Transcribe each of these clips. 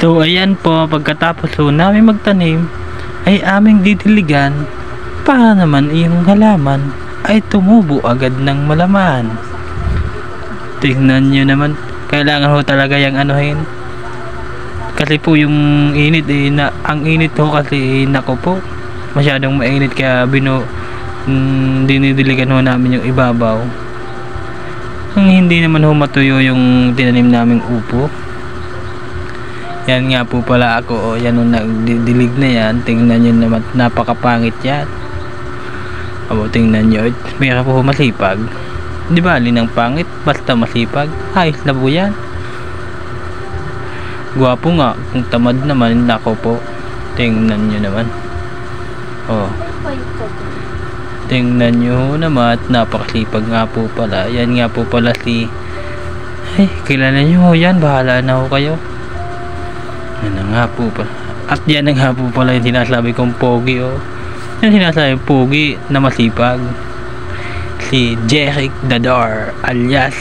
So ayan po, pagkatapos po namin magtanim ay aming didiligan para naman yung halaman ay tumubo agad ng malaman. Tingnan nyo naman, kailangan ho talaga yung anuhin kasi po yung init ang init ho kasi nako po masyadong mainit kaya dinidiligan ho namin yung ibabaw. Hindi naman ho matuyo yung tinanim naming upo. Yan nga po pala ako, yan o nagdidilig na yan. Tingnan nyo naman, napakapangit yan. Tingnan nyo, mayroon po masipag. Di ba, alin ang pangit, basta masipag, ayos na po yan. Gwapo nga, kung tamad naman, nako po. Tingnan nyo naman. Tingnan nyo naman, at napakasipag nga po pala. Yan nga po pala kilala nyo yan, bahala na ho kayo. Yan na nga po pala. At yan na nga po pala yung sinasabi kong pogi Yung sinasabi pogi na masipag. Si Jeric Dador alias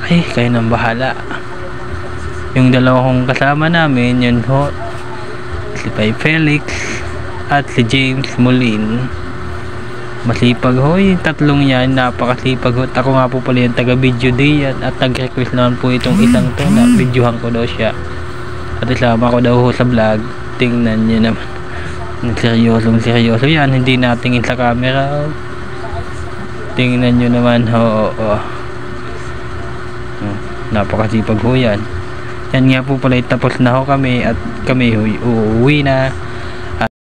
kayo nang bahala. Yung dalawa kong kasama namin, yun ho, si Pai Felix at si James Molin. Masipag ho, yung tatlong yan, napakasipag ho. Ako nga po pala yung taga video day yan. At nag-request naman po itong isang to na videohan ko daw siya. At isama ko daw ho sa vlog. Tingnan nyo naman, seryoso yan, hindi natingin sa camera. Tingnan nyo naman ho. Napakasipag ho yan. Yan nga po pala, tapos na ho kami at kami ho uuwi na.